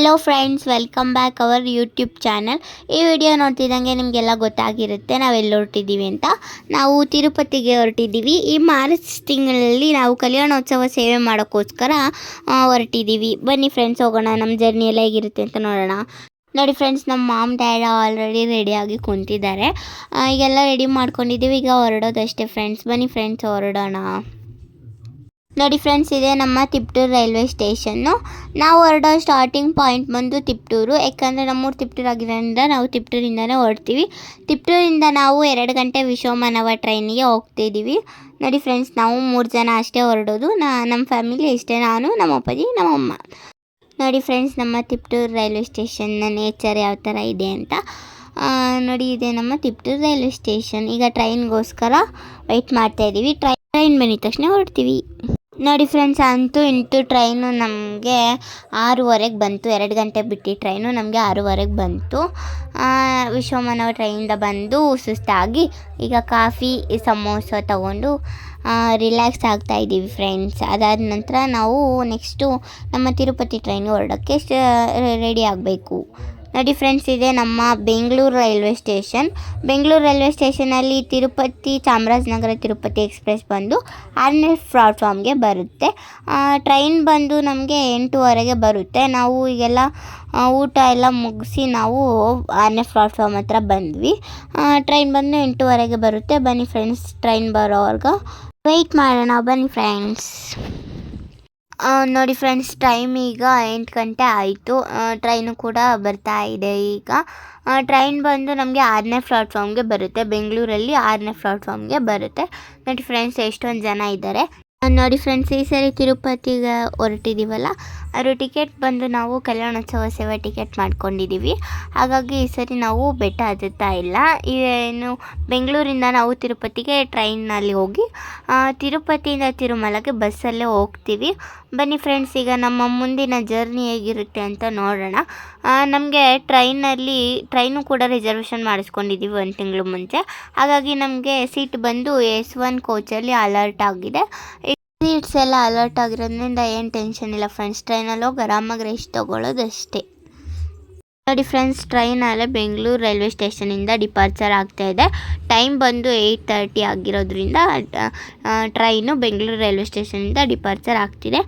Hello friends, welcome back our YouTube channel. ಈ video ನೋಡ್ತಿದ್ದಂಗೆ ನಿಮಗೆಲ್ಲ ಗೊತ್ತಾಗಿರುತ್ತೆ ನಾವೆಲ್ಲಿ ಹೊರಟಿದ್ದೀವಿ ಅಂತ. ನಾವು ತಿರುಪತಿಗೆ ಹೊರಟಿದ್ದೀವಿ. ಈ ಮಾರ್ಚ್ ತಿಂಗಳಲ್ಲಿ ನಾವು ಕಲ್ಯಾಣೋತ್ಸವ ಸೇವೆ ಮಾಡೋಕ್ಕೋಸ್ಕರ ಹೊರಟಿದ್ದೀವಿ. ಬನ್ನಿ ಫ್ರೆಂಡ್ಸ್, ಹೋಗೋಣ. ನಮ್ಮ ಜರ್ನಿ ಎಲ್ಲ ಹೇಗಿರುತ್ತೆ ಅಂತ ನೋಡೋಣ. ನೋಡಿ ಫ್ರೆಂಡ್ಸ್, ನಮ್ಮ ಮಾಮ್ ಡ್ಯಾಡ್ ಆಲ್ರೆಡಿ ರೆಡಿಯಾಗಿ ಕುಂತಿದ್ದಾರೆ. ಈಗೆಲ್ಲ ರೆಡಿ ಮಾಡ್ಕೊಂಡಿದ್ದೀವಿ. ಈಗ ಹೊರಡೋದಷ್ಟೇ ಫ್ರೆಂಡ್ಸ್. ಬನ್ನಿ ಫ್ರೆಂಡ್ಸ್, ಹೊರಡೋಣ. ನೋಡಿ ಫ್ರೆಂಡ್ಸ್, ಇದೆ ನಮ್ಮ ತಿಪ್ಟೂರು ರೈಲ್ವೆ ಸ್ಟೇಷನ್ನು. ನಾವು ಹೊರಡೋ ಸ್ಟಾರ್ಟಿಂಗ್ ಪಾಯಿಂಟ್ ಬಂದು ತಿಪ್ಟೂರು. ಯಾಕಂದರೆ ನಮ್ಮೂರು ತಿಪ್ಟೂರು ಆಗಿರೋದ್ರಿಂದ ನಾವು ತಿಪ್ಟೂರಿಂದನೇ ಹೊರಡ್ತೀವಿ. ತಿಪ್ಟೂರಿಂದ ನಾವು 2 ಗಂಟೆ ವಿಶ್ವಮಾನವ ಟ್ರೈನಿಗೆ ಹೋಗ್ತಿದ್ದೀವಿ. ನೋಡಿ ಫ್ರೆಂಡ್ಸ್, ನಾವು 3 ಜನ ಅಷ್ಟೇ ಹೊರಡೋದು. ನಮ್ಮ ಫ್ಯಾಮಿಲಿ ಇಷ್ಟೇ, ನಾನು, ನಮ್ಮ ಅಪ್ಪಾಜಿ, ನಮ್ಮಮ್ಮ. ನೋಡಿ ಫ್ರೆಂಡ್ಸ್, ನಮ್ಮ ತಿಪ್ಟೂರು ರೈಲ್ವೆ ಸ್ಟೇಷನ್ನ ನೇಚರ್ ಯಾವ ಥರ ಇದೆ ಅಂತ. ನೋಡಿ, ಇದೆ ನಮ್ಮ ತಿಪ್ಟೂರು ರೈಲ್ವೆ ಸ್ಟೇಷನ್. ಈಗ ಟ್ರೈನ್ಗೋಸ್ಕರ ವೆಯ್ಟ್ ಮಾಡ್ತಾಯಿದ್ದೀವಿ. ಟ್ರೈನ್ ಬಂದಿದ ತಕ್ಷಣ ಹೊರಡ್ತೀವಿ. ನೋಡಿ ಫ್ರೆಂಡ್ಸ್, ಅಂತೂ ಇಂಟು ಟ್ರೈನು ನಮಗೆ 6:15ಗೆ ಬಂತು. 2 ಗಂಟೆ ಬಿಟ್ಟು ಟ್ರೈನು ನಮಗೆ 6:15ಗೆ ಬಂತು. ವಿಶ್ವಮಾನವ ಟ್ರೈನಿಂದ ಬಂದು ಸುಸ್ತಾಗಿ ಈಗ ಕಾಫಿ ಸಮೋಸ ತೊಗೊಂಡು ರಿಲ್ಯಾಕ್ಸ್ ಆಗ್ತಾಯಿದ್ದೀವಿ ಫ್ರೆಂಡ್ಸ್. ಅದಾದ ನಂತರ ನಾವು ನೆಕ್ಸ್ಟು ನಮ್ಮ ತಿರುಪತಿ ಟ್ರೈನ್ಗೆ ಹೊರಡೋಕ್ಕೆ ರೆಡಿ ಆಗಬೇಕು. ನೋಡಿ ಫ್ರೆಂಡ್ಸ್, ಇದೆ ನಮ್ಮ Bengaluru railway station. Bengaluru railway ಸ್ಟೇಷನಲ್ಲಿ ತಿರುಪತಿ ಚಾಮರಾಜನಗರ ತಿರುಪತಿ ಎಕ್ಸ್ಪ್ರೆಸ್ ಬಂದು 6ನೇ ಪ್ಲಾಟ್ಫಾರ್ಮ್ಗೆ ಬರುತ್ತೆ. ಟ್ರೈನ್ ಬಂದು ನಮಗೆ 8:15ಗೆ ಬರುತ್ತೆ. ನಾವು ಈಗೆಲ್ಲ ಊಟ ಎಲ್ಲ ಮುಗಿಸಿ ನಾವು 6ನೇ ಪ್ಲಾಟ್ಫಾರ್ಮ್ ಹತ್ರ ಬಂದ್ವಿ. ಟ್ರೈನ್ ಬಂದು 8:15ಗೆ ಬರುತ್ತೆ. ಬನ್ನಿ ಫ್ರೆಂಡ್ಸ್, ಟ್ರೈನ್ ಬರೋವರೆಗೂ ವೆಯ್ಟ್ ಮಾಡೋಣ. ಬನ್ನಿ ಫ್ರೆಂಡ್ಸ್. ನೋಡಿ ಫ್ರೆಂಡ್ಸ್, ಟೈಮ್ ಈಗ 8 ಗಂಟೆ ಆಯಿತು. ಟ್ರೈನು ಕೂಡ ಬರ್ತಾ ಇದೆ. ಈಗ ಟ್ರೈನ್ ಬಂದು ನಮಗೆ 6ನೇ ಪ್ಲಾಟ್ಫಾರ್ಮ್ಗೆ ಬರುತ್ತೆ. ಬೆಂಗಳೂರಲ್ಲಿ 6ನೇ ಪ್ಲಾಟ್ಫಾರ್ಮ್ಗೆ ಬರುತ್ತೆ. ನೋಡಿ ಫ್ರೆಂಡ್ಸ್, ಎಷ್ಟೊಂದು ಜನ ಇದ್ದಾರೆ. ನೋಡಿ ಫ್ರೆಂಡ್ಸ್, ಈ ಸರಿ ತಿರುಪತಿಗೆ ಹೊರಟಿದ್ದೀವಲ್ಲ, ಅದು ಟಿಕೆಟ್ ಬಂದು ನಾವು ಕಲ್ಯಾಣೋತ್ಸವ ಸೇವೆ ಟಿಕೆಟ್ ಮಾಡ್ಕೊಂಡಿದ್ದೀವಿ. ಹಾಗಾಗಿ ಈ ಸರಿ ನಾವು ಬೆಟ್ಟ ಹತ್ತುತ್ತಾ ಇಲ್ಲ. ಏನು ಬೆಂಗಳೂರಿಂದ ನಾವು ತಿರುಪತಿಗೆ ಟ್ರೈನಲ್ಲಿ ಹೋಗಿ ತಿರುಪತಿಯಿಂದ ತಿರುಮಲಗೆ ಬಸ್ಸಲ್ಲೇ ಹೋಗ್ತೀವಿ. ಬನ್ನಿ ಫ್ರೆಂಡ್ಸ್, ಈಗ ನಮ್ಮ ಮುಂದಿನ ಜರ್ನಿ ಹೇಗಿರುತ್ತೆ ಅಂತ ನೋಡೋಣ. ನಮಗೆ ಟ್ರೈನು ಕೂಡ ರಿಸರ್ವೇಷನ್ ಮಾಡಿಸ್ಕೊಂಡಿದ್ದೀವಿ 1 ತಿಂಗಳು ಮುಂಚೆ. ಹಾಗಾಗಿ ನಮಗೆ ಸೀಟ್ ಬಂದು S1 ಕೋಚಲ್ಲಿ ಅಲರ್ಟ್ ಆಗಿದೆ. ಸೀಟ್ಸ್ ಎಲ್ಲ ಅಲರ್ಟ್ ಆಗಿರೋದ್ರಿಂದ ಏನು ಟೆನ್ಷನ್ ಇಲ್ಲ ಫ್ರೆಂಡ್ಸ್. ಟ್ರೈನಲ್ಲಿ ಹೋಗಿ ಆರಾಮಾಗಿ ರೆಸ್ಟ್ ತೊಗೊಳ್ಳೋದು ಅಷ್ಟೇ. ನೋಡಿ ಫ್ರೆಂಡ್ಸ್, ಟ್ರೈನಲ್ಲೇ ಬೆಂಗಳೂರು ರೈಲ್ವೆ ಸ್ಟೇಷನಿಂದ ಡಿಪಾರ್ಚರ್ ಆಗ್ತಾಯಿದೆ. ಟೈಮ್ ಬಂದು 8:30 ಆಗಿರೋದ್ರಿಂದ ಟ್ರೈನು ಬೆಂಗಳೂರು ರೈಲ್ವೆ ಸ್ಟೇಷನಿಂದ ಡಿಪಾರ್ಚರ್ ಆಗ್ತಿದೆ.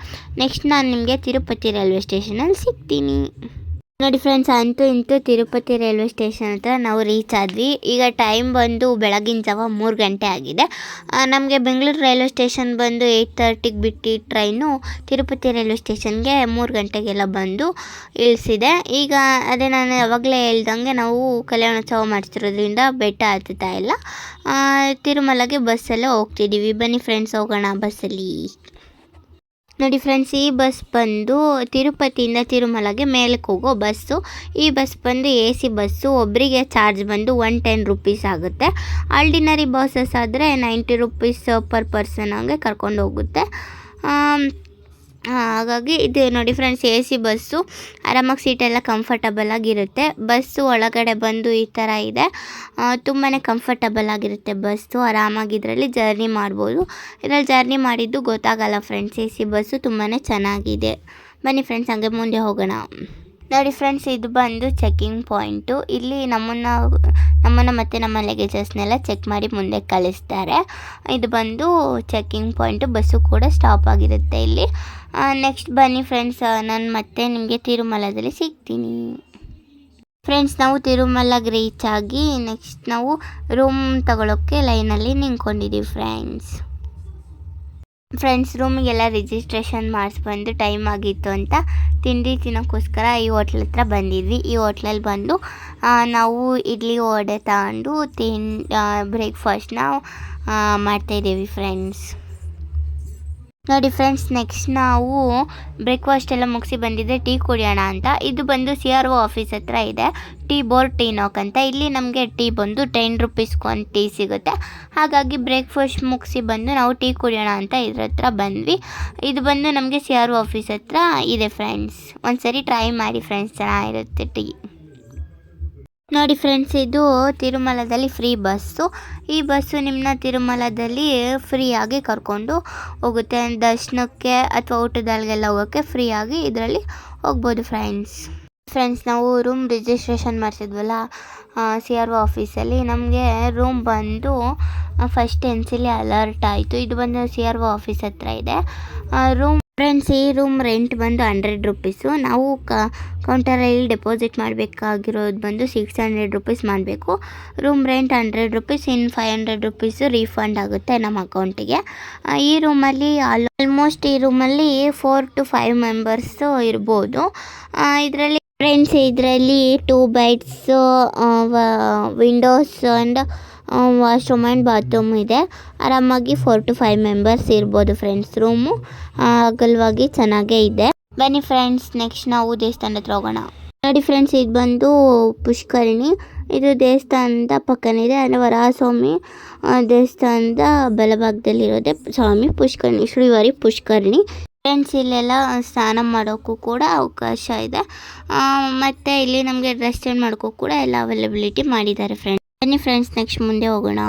ನೆಕ್ಸ್ಟ್ ನಾನು ನಿಮಗೆ ತಿರುಪತಿ ರೈಲ್ವೆ ಸ್ಟೇಷನಲ್ಲಿ ಸಿಗ್ತೀನಿ. ನೋಡಿ ಫ್ರೆಂಡ್ಸ್, ಅಂತೂ ಇಂತೂ ತಿರುಪತಿ ರೈಲ್ವೆ ಸ್ಟೇಷನ್ ಹತ್ರ ನಾವು ರೀಚ್ ಆದ್ವಿ. ಈಗ ಟೈಮ್ ಬಂದು ಬೆಳಗಿನ ಜಾವ 3 ಗಂಟೆ ಆಗಿದೆ. ನಮಗೆ ಬೆಂಗಳೂರು ರೈಲ್ವೆ ಸ್ಟೇಷನ್ ಬಂದು 8:30ಗೆ ಬಿಟ್ಟು ಟ್ರೈನು ತಿರುಪತಿ ರೈಲ್ವೆ ಸ್ಟೇಷನ್ಗೆ 3 ಗಂಟೆಗೆಲ್ಲ ಬಂದು ಇಳಿಸಿದೆ. ಈಗ ಅದೇ ನಾನು ಯಾವಾಗಲೇ ಹೇಳ್ದಂಗೆ ನಾವು ಕಲ್ಯಾಣೋತ್ಸವ ಮಾಡ್ತಿರೋದ್ರಿಂದ ಬೆಟ್ಟ ಹತ್ತುತ್ತಾ ಇಲ್ಲ, ತಿರುಮಲಗೆ ಬಸ್ಸಲ್ಲೇ ಹೋಗ್ತಿದ್ದೀವಿ. ಬನ್ನಿ ಫ್ರೆಂಡ್ಸ್, ಹೋಗೋಣ ಬಸ್ಸಲ್ಲಿ. ನೋಡಿ ಫ್ರೆಂಡ್ಸ್, ಈ ಬಸ್ ಬಂದು ತಿರುಪತಿಯಿಂದ ತಿರುಮಲಗೆ ಮೇಲಕ್ಕೆ ಹೋಗೋ ಬಸ್ಸು. ಈ ಬಸ್ ಬಂದು AC ಬಸ್ಸು. ಒಬ್ಬರಿಗೆ ಚಾರ್ಜ್ ಬಂದು 110 ರೂಪೀಸ್ ಆಗುತ್ತೆ. ಆರ್ಡಿನರಿ ಬಸ್ಸಸ್ ಆದರೆ 90 ರೂಪೀಸ್ ಪರ್ ಪರ್ಸನ್ ಹಂಗೆ ಕರ್ಕೊಂಡು ಹೋಗುತ್ತೆ. ಹಾಗಾಗಿ ಇದು ನೋಡಿ ಫ್ರೆಂಡ್ಸ್, AC ಬಸ್ಸು. ಆರಾಮಾಗಿ ಸೀಟೆಲ್ಲ ಕಂಫರ್ಟಬಲ್ ಆಗಿರುತ್ತೆ. ಬಸ್ಸು ಒಳಗಡೆ ಬಂದು ಈ ಥರ ಇದೆ. ತುಂಬಾ ಕಂಫರ್ಟಬಲ್ ಆಗಿರುತ್ತೆ ಬಸ್ಸು. ಆರಾಮಾಗಿ ಇದರಲ್ಲಿ ಜರ್ನಿ ಮಾಡ್ಬೋದು. ಇದರಲ್ಲಿ ಜರ್ನಿ ಮಾಡಿದ್ದು ಗೊತ್ತಾಗಲ್ಲ ಫ್ರೆಂಡ್ಸ್. AC ಬಸ್ಸು ತುಂಬಾ ಚೆನ್ನಾಗಿದೆ. ಬನ್ನಿ ಫ್ರೆಂಡ್ಸ್, ಹಂಗೆ ಮುಂದೆ ಹೋಗೋಣ. ನೋಡಿ ಫ್ರೆಂಡ್ಸ್, ಇದು ಬಂದು ಚೆಕ್ಕಿಂಗ್ ಪಾಯಿಂಟು. ಇಲ್ಲಿ ನಮ್ಮನ್ನು ಮತ್ತು ನಮ್ಮ ಲಗೇಜಸ್ನೆಲ್ಲ ಚೆಕ್ ಮಾಡಿ ಮುಂದೆ ಕಳಿಸ್ತಾರೆ. ಇದು ಬಂದು ಚೆಕ್ಕಿಂಗ್ ಪಾಯಿಂಟು. ಬಸ್ಸು ಕೂಡ ಸ್ಟಾಪ್ ಆಗಿರುತ್ತೆ ಇಲ್ಲಿ. ನೆಕ್ಸ್ಟ್ ಬನ್ನಿ ಫ್ರೆಂಡ್ಸ್, ನಾನು ಮತ್ತೆ ನಿಮಗೆ ತಿರುಮಲದಲ್ಲಿ ಸಿಗ್ತೀನಿ. ಫ್ರೆಂಡ್ಸ್, ನಾವು ತಿರುಮಲಗೆ ರೀಚ್ ಆಗಿ ನೆಕ್ಸ್ಟ್ ನಾವು ರೂಮ್ ತಗೊಳ್ಳೋಕ್ಕೆ ಲೈನಲ್ಲಿ ನಿಂತ್ಕೊಂಡಿದ್ದೀವಿ ಫ್ರೆಂಡ್ಸ್. ರೂಮಿಗೆಲ್ಲ ರಿಜಿಸ್ಟ್ರೇಷನ್ ಮಾಡಿಸ್ಬಂದು ಟೈಮ್ ಆಗಿತ್ತು ಅಂತ ತಿಂಡಿ ತಿನ್ನೋಕ್ಕೋಸ್ಕರ ಈ ಹೋಟ್ಲ್ ಹತ್ರ ಬಂದಿದ್ವಿ. ಈ ಹೋಟ್ಲಲ್ಲಿ ಬಂದು ನಾವು ಇಡ್ಲಿ ವಡೆ ತಗೊಂಡು ಬ್ರೇಕ್ಫಾಸ್ಟ್ನ ಮಾಡ್ತಾಯಿದ್ದೀವಿ ಫ್ರೆಂಡ್ಸ್. ನೋಡಿ ಫ್ರೆಂಡ್ಸ್, ನೆಕ್ಸ್ಟ್ ನಾವು ಬ್ರೇಕ್ಫಾಸ್ಟ್ ಎಲ್ಲ ಮುಗಿಸಿ ಬಂದಿದ್ದೆ ಟೀ ಕುಡಿಯೋಣ ಅಂತ. ಇದು ಬಂದು CRO ಆಫೀಸ್ ಹತ್ರ ಇದೆ, ಟೀ ಬೋರ್ಡ್ ಟೀ ನಾಕ್ ಅಂತ. ಇಲ್ಲಿ ನಮಗೆ ಟೀ ಬಂದು 10 ರೂಪೀಸ್ಗೆ ಒಂದು ಟೀ ಸಿಗುತ್ತೆ. ಹಾಗಾಗಿ ಬ್ರೇಕ್ಫಾಸ್ಟ್ ಮುಗಿಸಿ ಬಂದು ನಾವು ಟೀ ಕುಡಿಯೋಣ ಅಂತ ಇದ್ರ ಹತ್ರ ಬಂದ್ವಿ. ಇದು ಬಂದು ನಮಗೆ CRO ಆಫೀಸ್ ಹತ್ರ ಇದೆ ಫ್ರೆಂಡ್ಸ್. ಒಂದ್ಸರಿ ಟ್ರೈ ಮಾಡಿ ಫ್ರೆಂಡ್ಸ್, ಚೆನ್ನಾಗಿರುತ್ತೆ ಟೀ. ನೋಡಿ ಫ್ರೆಂಡ್ಸ್, ಇದು ತಿರುಮಲದಲ್ಲಿ ಫ್ರೀ ಬಸ್ಸು. ಈ ಬಸ್ಸು ನಿಮ್ಮನ್ನ ತಿರುಮಲದಲ್ಲಿ ಫ್ರೀಯಾಗಿ ಕರ್ಕೊಂಡು ಹೋಗುತ್ತೆ. ದರ್ಶನಕ್ಕೆ ಅಥವಾ ಊಟದಲ್ಲಿಗೆಲ್ಲ ಹೋಗೋಕ್ಕೆ ಫ್ರೀಯಾಗಿ ಇದರಲ್ಲಿ ಹೋಗ್ಬೋದು ಫ್ರೆಂಡ್ಸ್. ಫ್ರೆಂಡ್ಸ್, ನಾವು ರೂಮ್ ರಿಜಿಸ್ಟ್ರೇಷನ್ ಮಾಡಿಸಿದ್ವಲ್ಲ CRO ಆಫೀಸಲ್ಲಿ, ನಮಗೆ ರೂಮ್ ಬಂದು ಫಸ್ಟ್ ಎನ್ಸಿಲಿ ಅಲರ್ಟ್ ಆಯಿತು. ಇದು ಬಂದು CRO ಆಫೀಸ್ ಹತ್ರ ಇದೆ ರೂಮ್. ಫ್ರೆಂಡ್ಸ್, ಈ ರೂಮ್ ರೆಂಟ್ ಬಂದು 100 ರುಪೀಸು. ನಾವು ಕೌಂಟರಲ್ಲಿ ಡೆಪಾಸಿಟ್ ಮಾಡಬೇಕಾಗಿರೋದು ಬಂದು 600 ರುಪೀಸ್ ಮಾಡಬೇಕು. ರೂಮ್ ರೆಂಟ್ 100 ರುಪೀಸ್, ಇನ್ನು 500 ರುಪೀಸು ರೀಫಂಡ್ ಆಗುತ್ತೆ ನಮ್ಮ ಅಕೌಂಟಿಗೆ. ಈ ರೂಮಲ್ಲಿ ಆಲ್ಮೋಸ್ಟ್ ಈ ರೂಮಲ್ಲಿ 4 to 5 ಮೆಂಬರ್ಸು ಇರ್ಬೋದು. ಇದರಲ್ಲಿ ಫ್ರೆಂಡ್ಸ್, ಇದರಲ್ಲಿ 2 beds, Windows and washroom and bathroom ಇದೆ. ಆರಾಮಾಗಿ 4 to 5 ಮೆಂಬರ್ಸ್ ಇರ್ಬೋದು ಫ್ರೆಂಡ್ಸ್. ರೂಮು ಅಗಲವಾಗಿ ಚೆನ್ನಾಗೇ ಇದೆ. ಬನ್ನಿ ಫ್ರೆಂಡ್ಸ್, ನೆಕ್ಸ್ಟ್ ನಾವು ದೇವಸ್ಥಾನದ ಹತ್ರ ಹೋಗೋಣ. ನೋಡಿ ಫ್ರೆಂಡ್ಸ್, ಇದು ಬಂದು ಪುಷ್ಕರಣಿ. ಇದು ದೇವಸ್ಥಾನದ ಪಕ್ಕನಿದೆ. ಅಂದರೆ ವರಹಸ್ವಾಮಿ ದೇವಸ್ಥಾನದ ಬಲಭಾಗದಲ್ಲಿರೋದೆ ಸ್ವಾಮಿ ಪುಷ್ಕರಣಿ, ಶ್ರೀವಾರಿ ಪುಷ್ಕರಣಿ. ಫ್ರೆಂಡ್ಸ್, ಇಲ್ಲೆಲ್ಲ ಸ್ನಾನ ಮಾಡೋಕ್ಕೂ ಕೂಡ ಅವಕಾಶ ಇದೆ. ಮತ್ತು ಇಲ್ಲಿ ನಮಗೆ ಡ್ರೆಸ್ ಚೇಂಜ್ ಮಾಡೋಕ್ಕೂ ಕೂಡ ಎಲ್ಲ ಅವೈಲಬಿಲಿಟಿ ಮಾಡಿದ್ದಾರೆ ಫ್ರೆಂಡ್ಸ್. ಬನ್ನಿ ಫ್ರೆಂಡ್ಸ್, ನೆಕ್ಸ್ಟ್ ಮುಂದೆ ಹೋಗೋಣ.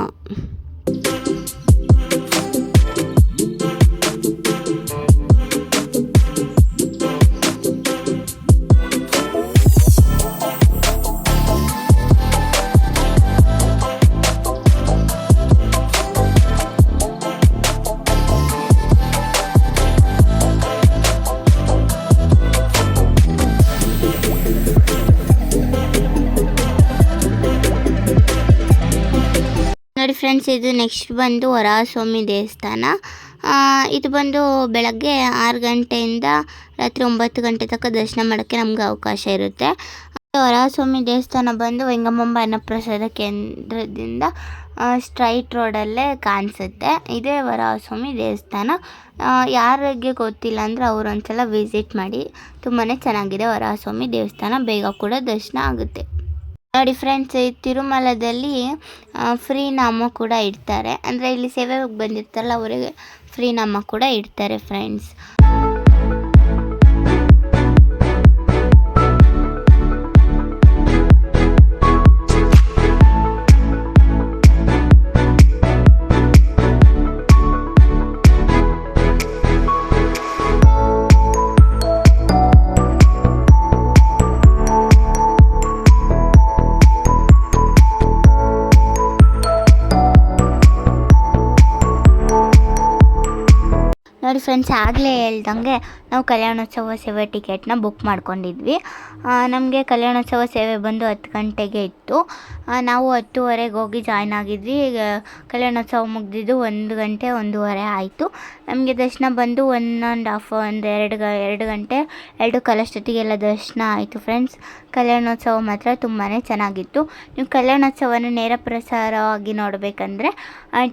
ನೋಡಿ ಫ್ರೆಂಡ್ಸ್, ಇದು ನೆಕ್ಸ್ಟ್ ಬಂದು ವರಹಸ್ವಾಮಿ ದೇವಸ್ಥಾನ. ಇದು ಬಂದು ಬೆಳಗ್ಗೆ 6 ಗಂಟೆಯಿಂದ ರಾತ್ರಿ 9 ಗಂಟೆ ತನಕ ದರ್ಶನ ಮಾಡೋಕ್ಕೆ ನಮ್ಗೆ ಅವಕಾಶ ಇರುತ್ತೆ. ವರಹಸ್ವಾಮಿ ದೇವಸ್ಥಾನ ಬಂದು ವೆಂಗಮಾಂಬ ಅನ್ನಪ್ರಸಾದ ಕೇಂದ್ರದಿಂದ ಸ್ಟ್ರೈಟ್ ರೋಡಲ್ಲೇ ಕಾಣಿಸುತ್ತೆ. ಇದೇ ವರಹಸ್ವಾಮಿ ದೇವಸ್ಥಾನ. ಯಾರಿಗೆ ಗೊತ್ತಿಲ್ಲ ಅಂದರೆ ಅವರು ಒಂದ್ಸಲ ವಿಸಿಟ್ ಮಾಡಿ. ತುಂಬಾ ಚೆನ್ನಾಗಿದೆ ವರಹಸ್ವಾಮಿ ದೇವಸ್ಥಾನ. ಬೇಗ ಕೂಡ ದರ್ಶನ ಆಗುತ್ತೆ. ನೋಡಿ ಫ್ರೆಂಡ್ಸ್, ಈ ತಿರುಮಲದಲ್ಲಿ ಫ್ರೀ ನಾಮ ಕೂಡ ಇಡ್ತಾರೆ. ಅಂದರೆ ಇಲ್ಲಿ ಸೇವೆಗೆ ಬಂದಿರ್ತಾರಲ್ಲ ಅವರಿಗೆ ಫ್ರೀ ನಾಮ ಕೂಡ ಇಡ್ತಾರೆ ಫ್ರೆಂಡ್ಸ್. ನೋಡಿ ಫ್ರೆಂಡ್ಸ್, ಆಗಲೇ ಹೇಳ್ದಂಗೆ ನಾವು ಕಲ್ಯಾಣೋತ್ಸವ ಸೇವೆ ಟಿಕೆಟ್ನ ಬುಕ್ ಮಾಡ್ಕೊಂಡಿದ್ವಿ. ನಮಗೆ ಕಲ್ಯಾಣೋತ್ಸವ ಸೇವೆ ಬಂದು 10 ಗಂಟೆಗೆ ಇತ್ತು. ನಾವು 10:30ಗೆ ಹೋಗಿ ಜಾಯ್ನ್ ಆಗಿದ್ವಿ. ಕಲ್ಯಾಣೋತ್ಸವ ಮುಗಿದಿದ್ದು 1 ಗಂಟೆ 1:30 ಆಯಿತು. ನಮಗೆ ದರ್ಶನ ಬಂದು 2 ಗಂಟೆ 2 ಕಾಲಷ್ಟೊತ್ತಿಗೆಲ್ಲ ದರ್ಶನ ಆಯಿತು ಫ್ರೆಂಡ್ಸ್. ಕಲ್ಯಾಣೋತ್ಸವ ಮಾತ್ರ ತುಂಬಾ ಚೆನ್ನಾಗಿತ್ತು. ನೀವು ಕಲ್ಯಾಣೋತ್ಸವನ ನೇರ ಪ್ರಸಾರವಾಗಿ ನೋಡಬೇಕಂದ್ರೆ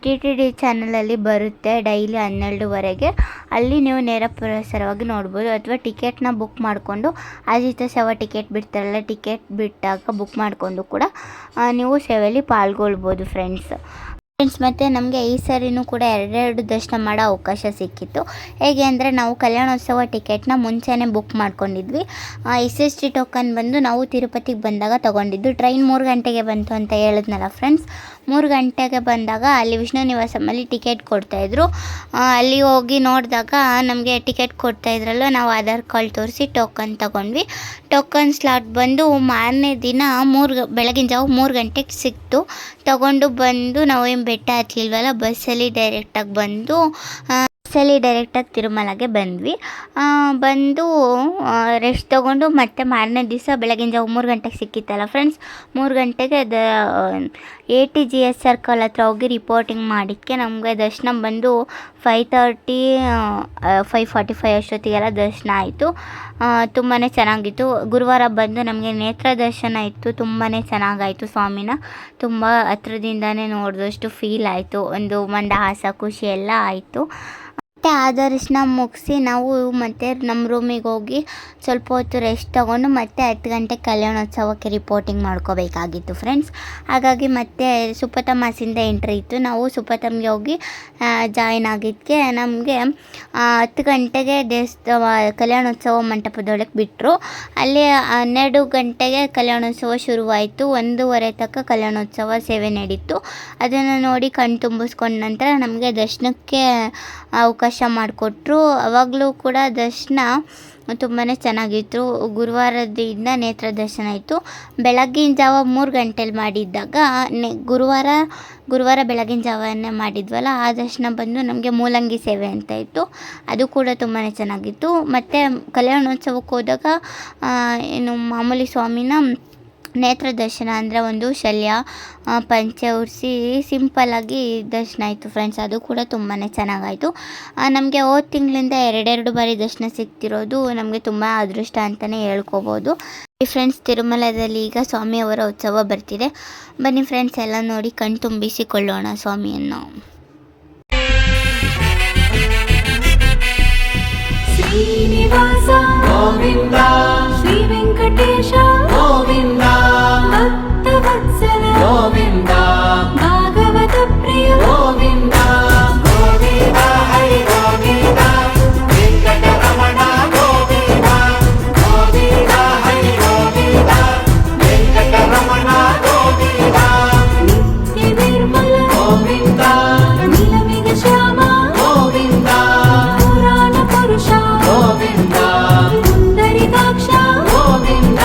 TTD ಚಾನಲಲ್ಲಿ ಬರುತ್ತೆ ಡೈಲಿ 12:00ವರೆಗೆ. ಅಲ್ಲಿ ನೀವು ನೇರ ಪ್ರಸಾರವಾಗಿ ನೋಡ್ಬೋದು. ಅಥವಾ ಟಿಕೆಟ್ನ ಬುಕ್ ಮಾಡಿಕೊಂಡು ಆಜಿತ ಸೇವಾ ಟಿಕೆಟ್ ಬಿಡ್ತಾರಲ್ಲ, ಟಿಕೆಟ್ ಬಿಟ್ಟಾಗ ಬುಕ್ ಮಾಡಿಕೊಂಡು ಕೂಡ ನೀವು ಸೇವೆಯಲ್ಲಿ ಪಾಲ್ಗೊಳ್ಬೋದು ಫ್ರೆಂಡ್ಸ್. ಮತ್ತು ನಮಗೆ ಈ ಸರಿನೂ ಕೂಡ 2 ದರ್ಶನ ಮಾಡೋ ಅವಕಾಶ ಸಿಕ್ಕಿತ್ತು. ಹೇಗೆ ಅಂದರೆ, ನಾವು ಕಲ್ಯಾಣೋತ್ಸವ ಟಿಕೆಟ್ನ ಮುಂಚೆನೇ ಬುಕ್ ಮಾಡ್ಕೊಂಡಿದ್ವಿ. SST ಟೋಕನ್ ಬಂದು ನಾವು ತಿರುಪತಿಗೆ ಬಂದಾಗ ತೊಗೊಂಡಿದ್ದು. ಟ್ರೈನ್ 3 ಗಂಟೆಗೆ ಬಂತು ಅಂತ ಹೇಳಿದ್ನಲ್ಲ ಫ್ರೆಂಡ್ಸ್. 3 ಗಂಟೆಗೆ ಬಂದಾಗ ಅಲ್ಲಿ ವಿಷ್ಣು ನಿವಾಸಮಲ್ಲಿ ಟಿಕೆಟ್ ಕೊಡ್ತಾಯಿದ್ರು. ಅಲ್ಲಿ ಹೋಗಿ ನೋಡಿದಾಗ ನಮಗೆ ಟಿಕೆಟ್ ಕೊಡ್ತಾಯಿದ್ರಲ್ಲ, ನಾವು ಆಧಾರ್ ಕಾರ್ಡ್ ತೋರಿಸಿ ಟೋಕನ್ ತೊಗೊಂಡ್ವಿ. ಟೋಕನ್ ಸ್ಲಾಟ್ ಬಂದು ಮಾರನೇ ದಿನ ಬೆಳಗಿನ ಜಾವ 3 ಗಂಟೆಗೆ ಸಿಕ್ತು. ತೊಗೊಂಡು ಬಂದು ನಾವೇನು ಬೆಟ್ಟ ಹತ್ತಲಿಲ್ವಲ್ಲ, ಬಸ್ಸಲ್ಲಿ ಡೈರೆಕ್ಟಾಗಿ ತಿರುಮಲಗೆ ಬಂದ್ವಿ. ಬಂದು ರೆಸ್ಟ್ ತೊಗೊಂಡು ಮತ್ತೆ ಮಾರನೇ ದಿವಸ ಬೆಳಗಿನ ಜಾವ 3 ಗಂಟೆಗೆ ಸಿಕ್ಕಿತ್ತಲ್ಲ ಫ್ರೆಂಡ್ಸ್. 3 ಗಂಟೆಗೆ ATGS ಸರ್ಕಲ್ ಹತ್ರ ಹೋಗಿ ರಿಪೋರ್ಟಿಂಗ್ ಮಾಡಿದ್ದಕ್ಕೆ ನಮಗೆ ದರ್ಶನ ಬಂದು 5:30 5:45 ಅಷ್ಟೊತ್ತಿಗೆಲ್ಲ ದರ್ಶನ ಆಯಿತು. ತುಂಬಾ ಚೆನ್ನಾಗಿತ್ತು. ಗುರುವಾರ ಬಂದು ನಮಗೆ ನೇತ್ರ ದರ್ಶನ ಇತ್ತು. ತುಂಬಾ ಚೆನ್ನಾಗಾಯಿತು. ಸ್ವಾಮಿನ ತುಂಬ ಹತ್ರದಿಂದನೇ ನೋಡಿದಷ್ಟು ಫೀಲ್ ಆಯಿತು. ಒಂದು ಮಂದಹಾಸ, ಖುಷಿ ಎಲ್ಲ ಆಯಿತು. ಮತ್ತು ಆ ದರ್ಶನ ಮುಗಿಸಿ ನಾವು ಮತ್ತೆ ನಮ್ಮ ರೂಮಿಗೆ ಹೋಗಿ ಸ್ವಲ್ಪ ಹೊತ್ತು ರೆಸ್ಟ್ ತೊಗೊಂಡು ಮತ್ತೆ 10 ಗಂಟೆಗೆ ಕಲ್ಯಾಣೋತ್ಸವಕ್ಕೆ ರಿಪೋರ್ಟಿಂಗ್ ಮಾಡ್ಕೋಬೇಕಾಗಿತ್ತು ಫ್ರೆಂಡ್ಸ್. ಹಾಗಾಗಿ ಮತ್ತೆ ಸುಪತಮಾಸಿಂದ ಎಂಟ್ರಿ ಇತ್ತು. ನಾವು ಸುಪತಮ್ಗೆ ಹೋಗಿ ಜಾಯಿನ್ ಆಗಿದ್ದಕ್ಕೆ ನಮಗೆ 10 ಗಂಟೆಗೆ ಕಲ್ಯಾಣೋತ್ಸವ ಮಂಟಪದೊಳಗೆ ಬಿಟ್ಟರು. ಅಲ್ಲಿ 12 ಗಂಟೆಗೆ ಕಲ್ಯಾಣೋತ್ಸವ ಶುರುವಾಯಿತು. 1:30 ತನಕ ಕಲ್ಯಾಣೋತ್ಸವ ಸೇವೆ ನಡೀತು. ಅದನ್ನು ನೋಡಿ ಕಣ್ಣು ತುಂಬಿಸ್ಕೊಂಡ ನಂತರ ನಮಗೆ ದರ್ಶನಕ್ಕೆ ಅವಕಾಶ ಅವಕಾಶ ಮಾಡಿಕೊಟ್ರು. ಆವಾಗಲೂ ಕೂಡ ದರ್ಶನ ತುಂಬಾ ಚೆನ್ನಾಗಿತ್ತು. ಗುರುವಾರದಿಂದ ನೇತ್ರ ದರ್ಶನ ಇತ್ತು. ಬೆಳಗ್ಗಿನ ಜಾವ 3 ಗಂಟೆಲಿ ಮಾಡಿದ್ದಾಗ ಗುರುವಾರ ಬೆಳಗಿನ ಜಾವನೇ ಮಾಡಿದ್ವಲ್ಲ, ಆ ದರ್ಶನ ಬಂದು ನಮಗೆ ಮೂಲಂಗಿ ಸೇವೆ ಅಂತ ಇತ್ತು. ಅದು ಕೂಡ ತುಂಬಾ ಚೆನ್ನಾಗಿತ್ತು. ಮತ್ತು ಕಲ್ಯಾಣೋತ್ಸವಕ್ಕೆ ಹೋದಾಗ ಏನು ಮಾಮೂಲಿ ಸ್ವಾಮಿನ ನೇತ್ರ ದರ್ಶನ ಅಂದರೆ ಒಂದು ಶಲ್ಯ ಪಂಚೆ ಉಡಿಸಿ ಸಿಂಪಲ್ಲಾಗಿ ದರ್ಶನ ಆಯಿತು ಫ್ರೆಂಡ್ಸ್. ಅದು ಕೂಡ ತುಂಬಾ ಚೆನ್ನಾಗಾಯಿತು. ನಮಗೆ ಹೋದ ತಿಂಗಳಿಂದ 2 ಬಾರಿ ದರ್ಶನ ಸಿಗ್ತಿರೋದು ನಮಗೆ ತುಂಬ ಅದೃಷ್ಟ ಅಂತಲೇ ಹೇಳ್ಕೊಬೋದು. ಫ್ರೆಂಡ್ಸ್, ತಿರುಮಲದಲ್ಲಿ ಈಗ ಸ್ವಾಮಿಯವರ ಉತ್ಸವ ಬರ್ತಿದೆ. ಬನ್ನಿ ಫ್ರೆಂಡ್ಸ್, ಎಲ್ಲ ನೋಡಿ ಕಣ್ತುಂಬಿಸಿಕೊಳ್ಳೋಣ ಸ್ವಾಮಿಯನ್ನು. ಶ್ರೀನಿವಾಸ ಗೋವಿಂದ, ಶ್ರೀ ವೆಂಕಟೇಶ ಗೋವಿಂದ, ಭಕ್ತವತ್ಸಲ ಗೋವಿಂದ, ಭಾಗವತ ಪ್ರಿಯ ಗೋವಿಂದ, ಗೋವಿಂದ ಹರಿ ಗೋವಿಂದ, ವೆಂಕಟರಮಣ ಗೋವಿಂದ, ಗೋವಿಂದ ಹರಿ ಗೋವಿಂದ, ವೆಂಕಟರಮಣ ಗೋವಿಂದ, ನಿತ್ಯ ನಿರ್ಮಲ ಗೋವಿಂದ, ನೀಲಮೇಘ ಶ್ಯಾಮ ಗೋವಿಂದ, ಪುರಾಣ ಪುರುಷ ಗೋವಿಂದ, ಪುಂಡರೀಕಾಕ್ಷ ಗೋವಿಂದ,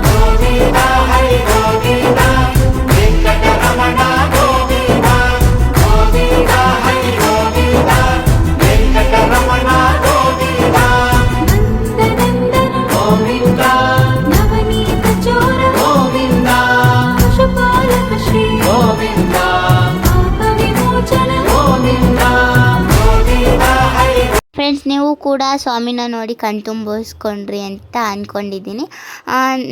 ಗೋವಿಂದ ಹರಿ ಗೋವಿಂದ, ವೆಂಕಟರಮಣ ಗೋವಿಂದ, ಗೋವಿಂದ ಹರಿ ಗೋವಿಂದ, ವೆಂಕಟರಮಣ ಗೋವಿಂದ, ನಂದನಂದನ ಗೋವಿಂದ, ನವನೀತ ಚೋರ ಗೋವಿಂದ, ಪಶುಪಾಲಕ ಶ್ರೀ ಗೋವಿಂದ, ಪಾಪ ವಿಮೋಚನ ಗೋವಿಂದ, ಗೋವಿಂದ ಹರಿ. ಫ್ರೆಂಡ್ಸ್, ನೀವು ಕೂಡ ಸ್ವಾಮಿನ ನೋಡಿ ಕಣ್ತುಂಬಿಸ್ಕೊಂಡ್ರಿ ಅಂತ ಅಂದ್ಕೊಂಡಿದ್ದೀನಿ.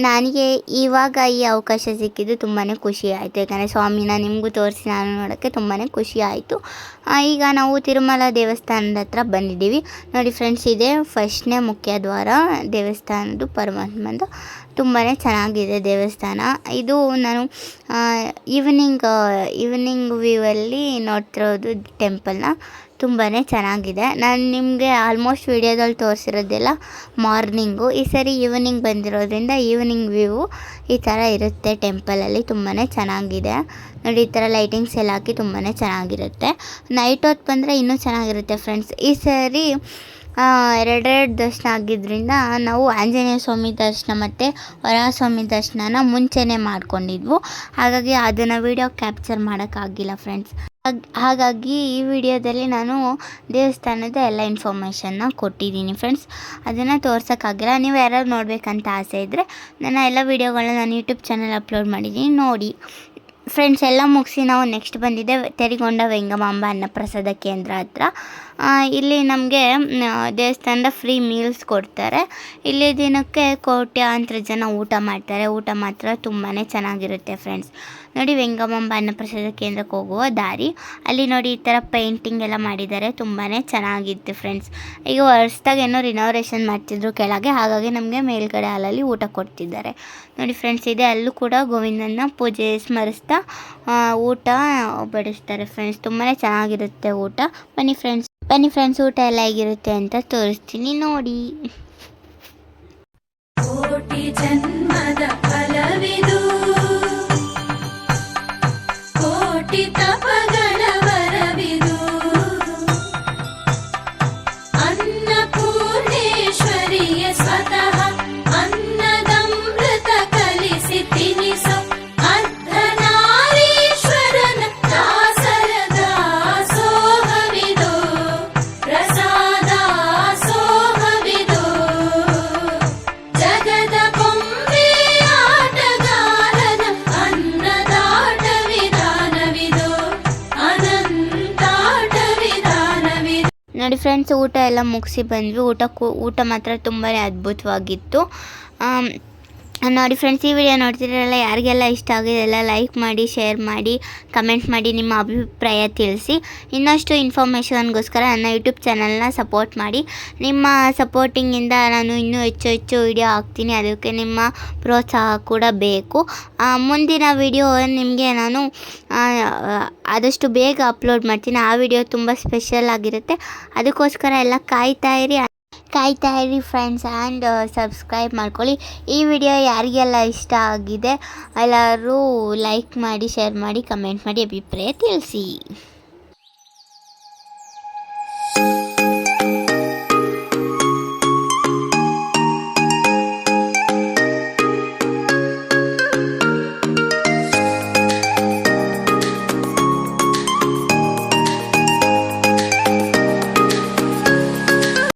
ನನಗೆ ಇವಾಗ ಈ ಅವಕಾಶ ಸಿಕ್ಕಿದ್ದು ತುಂಬಾ ಖುಷಿ ಆಯಿತು. ಯಾಕಂದರೆ ಸ್ವಾಮಿನ ನಿಮಗೂ ತೋರಿಸಿ ನಾನು ನೋಡೋಕ್ಕೆ ತುಂಬಾ ಖುಷಿ ಆಯಿತು. ಈಗ ನಾವು ತಿರುಮಲ ದೇವಸ್ಥಾನದ ಹತ್ರ ಬಂದಿದ್ದೀವಿ ನೋಡಿ ಫ್ರೆಂಡ್ಸ್. ಇದೇ ಫಸ್ಟ್ನೇ ಮುಖ್ಯ ದ್ವಾರ ದೇವಸ್ಥಾನದ್ದು, ಪರಮಾತ್ಮಂದು. ತುಂಬಾ ಚೆನ್ನಾಗಿದೆ ದೇವಸ್ಥಾನ. ಇದು ನಾನು ಈವ್ನಿಂಗ್ ವ್ಯೂವಲ್ಲಿ ನೋಡ್ತಿರೋದು ಟೆಂಪಲ್ನ. ತುಂಬಾ ಚೆನ್ನಾಗಿದೆ. ನಾನು ನಿಮಗೆ ಆಲ್ಮೋಸ್ಟ್ ವೀಡಿಯೋದಲ್ಲಿ ತೋರಿಸಿರೋದೆಲ್ಲ ಮಾರ್ನಿಂಗು. ಈ ಸರಿ ಈವ್ನಿಂಗ್ ಬಂದಿರೋದ್ರಿಂದ ಈವ್ನಿಂಗ್ ವ್ಯೂ ಈ ಥರ ಇರುತ್ತೆ ಟೆಂಪಲಲ್ಲಿ. ತುಂಬಾ ಚೆನ್ನಾಗಿದೆ ನೋಡಿ. ಈ ಥರ ಲೈಟಿಂಗ್ಸ್ ಎಲ್ಲ ಹಾಕಿ ತುಂಬಾ ಚೆನ್ನಾಗಿರುತ್ತೆ. ನೈಟ್ ಹೊತ್ತು ಬಂದರೆ ಇನ್ನೂ ಚೆನ್ನಾಗಿರುತ್ತೆ ಫ್ರೆಂಡ್ಸ್. ಈ ಸರಿ 2 ದರ್ಶನ ಆಗಿದ್ದರಿಂದ ನಾವು ಆಂಜನೇಯ ಸ್ವಾಮಿ ದರ್ಶನ ಮತ್ತು ವರಾಹ ಸ್ವಾಮಿ ದರ್ಶನನ ಮುಂಚೆನೇ ಮಾಡ್ಕೊಂಡಿದ್ವು. ಹಾಗಾಗಿ ಅದನ್ನು ವೀಡಿಯೋ ಕ್ಯಾಪ್ಚರ್ ಮಾಡೋಕ್ಕಾಗಿಲ್ಲ ಫ್ರೆಂಡ್ಸ್. ಹಾಗಾಗಿ ಈ ವಿಡಿಯೋದಲ್ಲಿ ನಾನು ದೇವಸ್ಥಾನದ ಎಲ್ಲ ಇನ್ಫಾರ್ಮೇಷನ್ನ ಕೊಟ್ಟಿದ್ದೀನಿ ಫ್ರೆಂಡ್ಸ್. ಅದನ್ನು ತೋರ್ಸೋಕ್ಕಾಗಿಲ್ಲ. ನೀವು ಯಾರು ನೋಡಬೇಕಂತ ಆಸೆ ಇದ್ದರೆ ನನ್ನ ಎಲ್ಲ ವೀಡಿಯೋಗಳನ್ನ ನಾನು ಯೂಟ್ಯೂಬ್ ಚಾನಲ್ ಅಪ್ಲೋಡ್ ಮಾಡಿದ್ದೀನಿ, ನೋಡಿ ಫ್ರೆಂಡ್ಸ್. ಎಲ್ಲ ಮುಗಿಸಿ ನಾವು ನೆಕ್ಸ್ಟ್ ಬಂದಿದ್ದೆ ತೆರಿಗೊಂಡ ವೆಂಗಮಾಂಬ ಅನ್ನಪ್ರಸಾದ ಕೇಂದ್ರ ಹತ್ರ. ಇಲ್ಲಿ ನಮಗೆ ದೇವಸ್ಥಾನದ ಫ್ರೀ ಮೀಲ್ಸ್ ಕೊಡ್ತಾರೆ. ಇಲ್ಲಿ ದಿನಕ್ಕೆ ಕೋಟ್ಯಾಂತರ ಜನ ಊಟ ಮಾಡ್ತಾರೆ. ಊಟ ಮಾತ್ರ ತುಂಬಾ ಚೆನ್ನಾಗಿರುತ್ತೆ ಫ್ರೆಂಡ್ಸ್. ನೋಡಿ, ವೆಂಗಮಾಂಬ ಅನ್ನಪ್ರಸಾದ ಕೇಂದ್ರಕ್ಕೆ ಹೋಗುವ ದಾರಿ. ಅಲ್ಲಿ ನೋಡಿ ಈ ಥರ ಪೇಂಟಿಂಗ್ ಎಲ್ಲ ಮಾಡಿದ್ದಾರೆ. ತುಂಬಾ ಚೆನ್ನಾಗಿತ್ತು ಫ್ರೆಂಡ್ಸ್. ಈಗ ಹೊಸ್ದಾಗಿ ಏನೋ ರಿನೋವೇಷನ್ ಮಾಡ್ತಿದ್ರು ಕೆಳಗೆ, ಹಾಗಾಗಿ ನಮಗೆ ಮೇಲ್ಗಡೆ ಹಾಲಲ್ಲಿ ಊಟ ಕೊಡ್ತಿದ್ದಾರೆ ನೋಡಿ ಫ್ರೆಂಡ್ಸ್. ಇದೆ ಅಲ್ಲೂ ಕೂಡ ಗೋವಿಂದನ ಪೂಜೆ ಸ್ಮರಿಸ್ತಾ ಊಟ ಬಡಿಸ್ತಾರೆ ಫ್ರೆಂಡ್ಸ್. ತುಂಬಾ ಚೆನ್ನಾಗಿರುತ್ತೆ ಊಟ. ಬನ್ನಿ ಫ್ರೆಂಡ್ಸ್, ಊಟ ಎಲ್ಲ ಹೇಗಿರುತ್ತೆ ಅಂತ ತೋರಿಸ್ತೀನಿ ನೋಡಿ. ಕೋಟಿ ಜನ್ಮದ ಫಲವಿದು, ಕೋಟಿ ತಪಗಳ ವರವಿದು, ಅನ್ನಪೂರ್ಣೇಶ್ವರಿಯ ಸ್ವತಃ ಅನ್ನದಮೃತ ಕಲಿಸಿ ತಿನಿಸು ಅರ್ಧನಾರೀಶ್ವರನ ದಾಸರ ದಾಸೋಹವಿದು, ಪ್ರಸಾದ ಸೋಹವಿದು, ಜಗದ ಕೊಂಬೆ ಆಟಗಾರನ ಅನ್ನದಾಟ ವಿಧಾನವಿದು, ಅನಂತಾಟ ವಿಧಾನವಿದು. ನೋಡಿ ಫ್ರೆಂಡ್ಸ್, ಊಟ ಎಲ್ಲ ಮುಗಿಸಿ ಬಂದ್ವಿ. ಊಟ ಮಾತ್ರ ತುಂಬಾ ಅದ್ಭುತವಾಗಿತ್ತು. ನೋಡಿ ಫ್ರೆಂಡ್ಸ್, ಈ ವಿಡಿಯೋ ನೋಡ್ತಿರಲ್ಲ, ಯಾರಿಗೆಲ್ಲ ಇಷ್ಟ ಆಗಿದೆ ಎಲ್ಲ ಲೈಕ್ ಮಾಡಿ, ಶೇರ್ ಮಾಡಿ, ಕಮೆಂಟ್ ಮಾಡಿ, ನಿಮ್ಮ ಅಭಿಪ್ರಾಯ ತಿಳಿಸಿ. ಇನ್ನಷ್ಟು ಇನ್ಫಾರ್ಮೇಷನ್ಗೋಸ್ಕರ ನನ್ನ ಯೂಟ್ಯೂಬ್ ಚಾನಲ್ನ ಸಪೋರ್ಟ್ ಮಾಡಿ. ನಿಮ್ಮ ಸಪೋರ್ಟಿಂಗಿಂದ ನಾನು ಇನ್ನೂ ಹೆಚ್ಚು ವಿಡಿಯೋ ಹಾಕ್ತೀನಿ. ಅದಕ್ಕೆ ನಿಮ್ಮ ಪ್ರೋತ್ಸಾಹ ಕೂಡ ಬೇಕು. ಮುಂದಿನ ವಿಡಿಯೋ ನಿಮಗೆ ನಾನು ಆದಷ್ಟು ಬೇಗ ಅಪ್ಲೋಡ್ ಮಾಡ್ತೀನಿ. ಆ ವಿಡಿಯೋ ತುಂಬ ಸ್ಪೆಷಲ್ ಆಗಿರುತ್ತೆ. ಅದಕ್ಕೋಸ್ಕರ ಎಲ್ಲ ಕಾಯ್ತಾ ಇರಿ ಫ್ರೆಂಡ್ಸ್. ಆ್ಯಂಡ್ ಸಬ್ಸ್ಕ್ರೈಬ್ ಮಾಡ್ಕೊಳ್ಳಿ. ಈ ವಿಡಿಯೋ ಯಾರಿಗೆಲ್ಲ ಇಷ್ಟ ಆಗಿದೆ ಎಲ್ಲರೂ ಲೈಕ್ ಮಾಡಿ, ಶೇರ್ ಮಾಡಿ, ಕಮೆಂಟ್ ಮಾಡಿ, ಅಭಿಪ್ರಾಯ ತಿಳಿಸಿ.